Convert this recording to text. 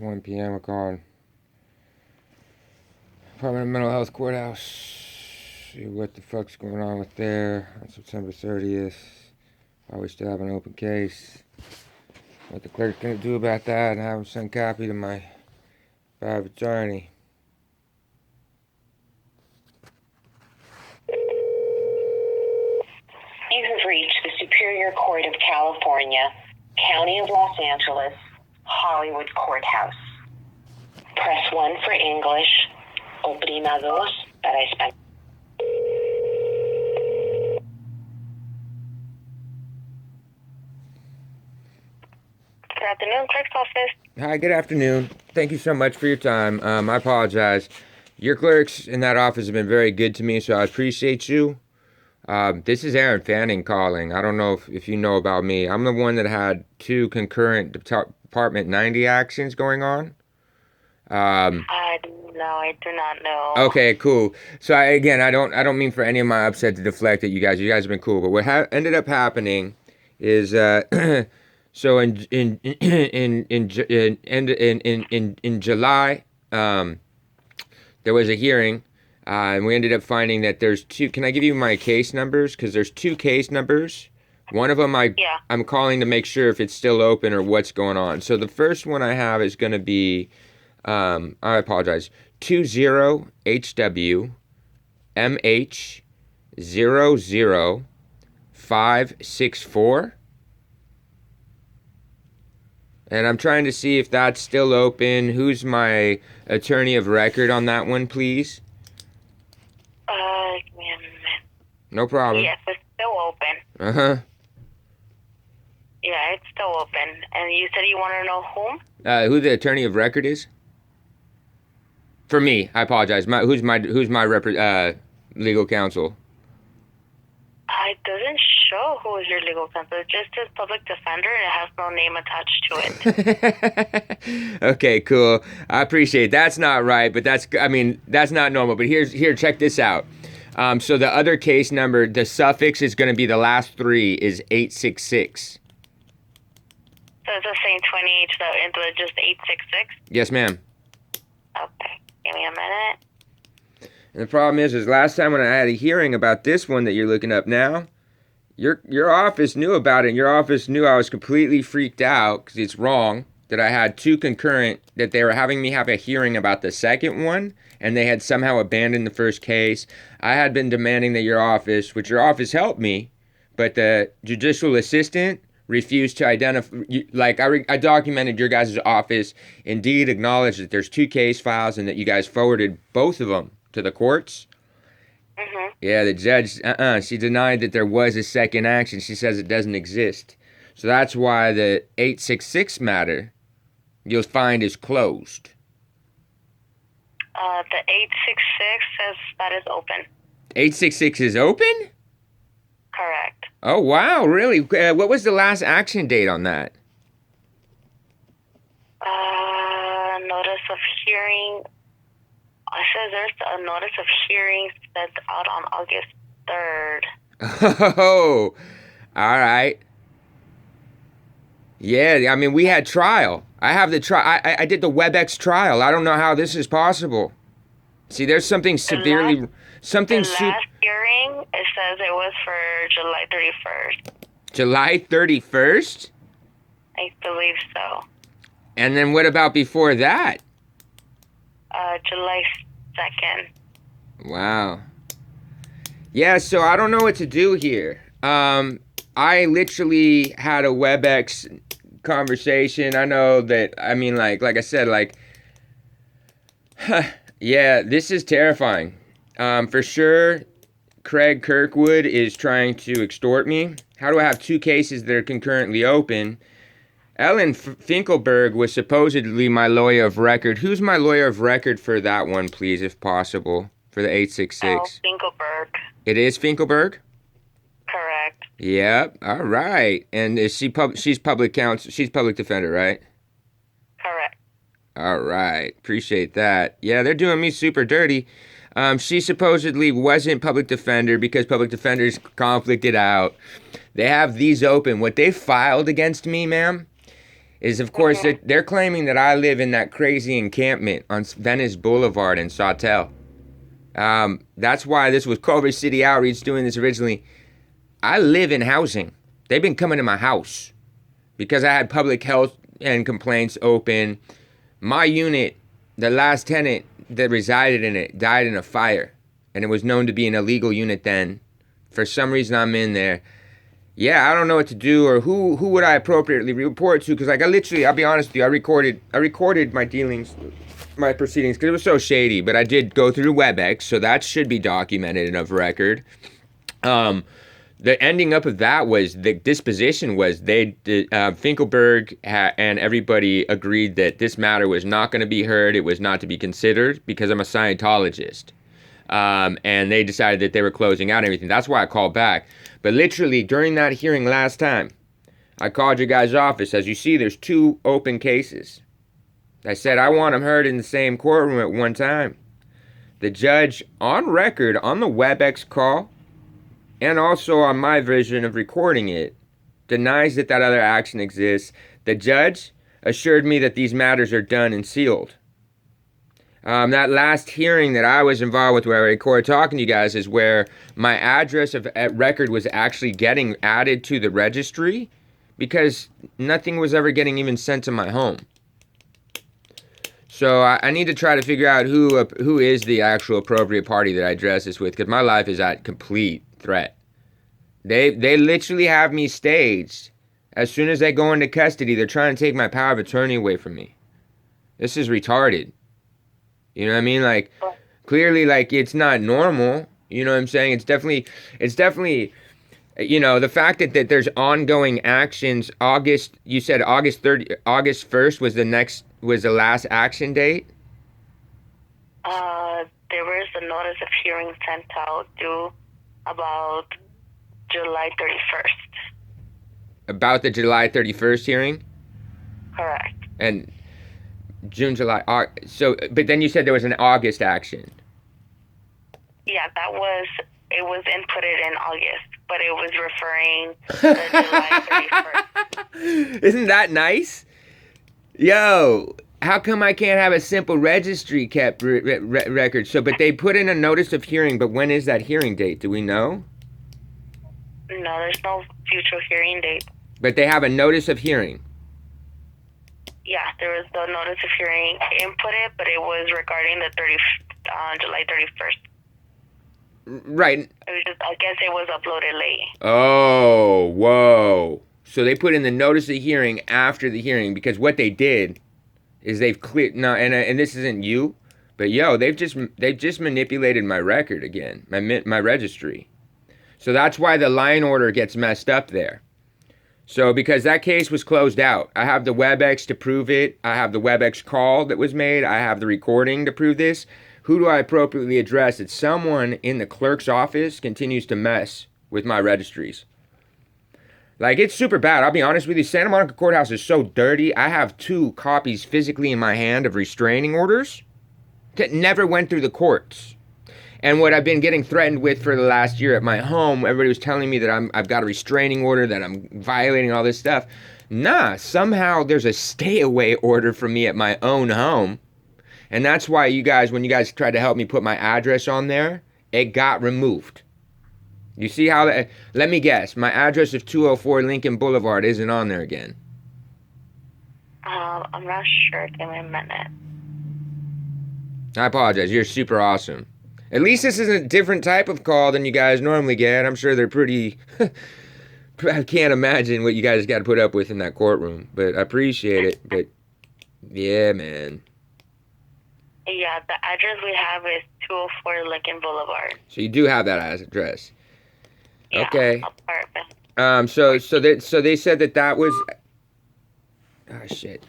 1 p.m. I called Department of Mental Health Courthouse. See what the fuck's going on with there on September 30th. Are we still have an open case? What the clerk's gonna do about that, and have him send copy to my power of attorney. You have reached the Superior Court of California, County of Los Angeles, Hollywood Courthouse. Press 1 for English, oprima dos para español. Good afternoon, clerk's office. Hi, good afternoon. Thank you so much for your time. I apologize. Your clerks in that office have been very good to me, so I appreciate you. This is Aaron Fanning calling. I don't know if you know about me. I'm the one that had 2 concurrent Department 90 actions going on. No, I do not know. Okay, cool. So I don't mean for any of my upset to deflect at you guys. You guys have been cool, but what ended up happening is so in July, there was a hearing, and we ended up finding that there's 2. Can I give you my case numbers? Because there's 2 case numbers. One of them I'm calling to make sure if it's still open or what's going on. So the first one I have is going to be, I apologize, 20HW MH 00564. And I'm trying to see if that's still open. Who's my attorney of record on that one, please? Give me a minute. No problem. Yes, it's still open. Uh-huh. Yeah, it's still open. And you said you want to know whom? Who the attorney of record is? For me, I apologize. Who's my legal counsel? It doesn't show who is your legal counsel. It just says public defender, and it has no name attached to it. Okay, cool. I appreciate it. That's not right, but that's not normal. But here, check this out. So the other case number, the suffix is going to be the last 3 is 866. So it's the same 28, so into just 866? Yes, ma'am. Okay, give me a minute. And the problem is last time when I had a hearing about this one that you're looking up now, your office knew about it, and your office knew I was completely freaked out because it's wrong that I had 2 concurrent, that they were having me have a hearing about the second one, and they had somehow abandoned the first case. I had been demanding that your office helped me, but the judicial assistant refused to identify. I documented your guys' office, indeed acknowledged that there's 2 case files and that you guys forwarded both of them to the courts. Mm-hmm. Yeah, the judge, she denied that there was a second action. She says it doesn't exist. So that's why the 866 matter, you'll find, is closed. The 866 says that is open. 866 is open? Correct. Oh, wow, really? What was the last action date on that? Notice of hearing. It says there's a notice of hearing that's out on August 3rd. Oh, all right. Yeah, I mean, we had trial. I have the trial. I did the WebEx trial. I don't know how this is possible. See, there's something severely... The last hearing, it says it was for July 31st. July 31st? I believe so. And then what about before that? July 2nd. Wow. Yeah, so I don't know what to do here. I literally had a WebEx conversation. I know that, I mean, like I said, yeah, this is terrifying. For sure, Craig Kirkwood is trying to extort me. How do I have 2 cases that are concurrently open? Ellen Finkelburg was supposedly my lawyer of record. Who's my lawyer of record for that one, please, if possible, for the 866? Oh, Finkelburg. It is Finkelburg? Correct. Yep. All right. And is she's public counsel? She's public defender, right? Correct. All right. Appreciate that. Yeah, they're doing me super dirty. She supposedly wasn't public defender because public defenders conflicted out. They have these open. What they filed against me, ma'am, is, of course, that they're claiming that I live in that crazy encampment on Venice Boulevard in Sawtell. That's why this was Culver City Outreach doing this originally. I live in housing. They've been coming to my house because I had public health and complaints open. My unit, the last tenant that resided in it, died in a fire, and it was known to be an illegal unit then. For some reason, I'm in there. Yeah, I don't know what to do, or who would I appropriately report to? Because like I'll be honest with you, I recorded my dealings, my proceedings, because it was so shady. But I did go through WebEx, so that should be documented and of record. The ending up of that was the disposition was Finkelburg and everybody agreed that this matter was not going to be heard. It was not to be considered because I'm a Scientologist. And they decided that they were closing out everything. That's why I called back. But literally during that hearing last time, I called your guys' office. As you see, there's 2 open cases. I said I want them heard in the same courtroom at one time. The judge, on record, on the WebEx call, and also on my version of recording it, denies that other action exists. The judge assured me that these matters are done and sealed. That last hearing that I was involved with where I recorded talking to you guys is where my address at record was actually getting added to the registry because nothing was ever getting even sent to my home. So I need to try to figure out who is the actual appropriate party that I address this with, because my life is at complete threat. They literally have me staged. As soon as they go into custody, they're trying to take my power of attorney away from me. This is retarded. You know what I mean? Like, clearly, like, it's not normal. You know what I'm saying? It's definitely, you know, the fact that there's ongoing actions. You said August 1st was the last action date? There was a notice of hearing sent out due about July 31st. About the July 31st hearing? Correct. And June, July, but then you said there was an August action. Yeah, it was inputted in August, but it was referring to July 31st. Isn't that nice? Yo, how come I can't have a simple registry kept record? So, but they put in a notice of hearing, but when is that hearing date? Do we know? No, there's no future hearing date. But they have a notice of hearing. Yeah, there was the notice of hearing inputted, but it was regarding the July 31st. Right. It was just, I guess it was uploaded late. Oh, whoa. So they put in the notice of hearing after the hearing, because what they did is they've cleared, no, and this isn't you, but yo, they've just manipulated my record again, my registry. So that's why the line order gets messed up there. So because that case was closed out, I have the WebEx to prove it. I have the WebEx call that was made. I have the recording to prove this. Who do I appropriately address that someone in the clerk's office continues to mess with my registries? Like, it's super bad. I'll be honest with you. Santa Monica Courthouse is so dirty. I have 2 copies physically in my hand of restraining orders that never went through the courts. And what I've been getting threatened with for the last year at my home, everybody was telling me that I've got a restraining order, that I'm violating all this stuff. Nah, somehow there's a stay away order for me at my own home. And that's why when you guys tried to help me put my address on there, it got removed. You see how that, let me guess, my address of 204 Lincoln Boulevard isn't on there again. I'm not sure. Give me a minute. I apologize. You're super awesome. At least this is a different type of call than you guys normally get. I'm sure they're pretty... I can't imagine what you guys got to put up with in that courtroom. But I appreciate it. But, yeah, man. Yeah, the address we have is 204 Lincoln Boulevard. So you do have that address. Yeah, okay. Apartment. So they said that was... Oh, shit.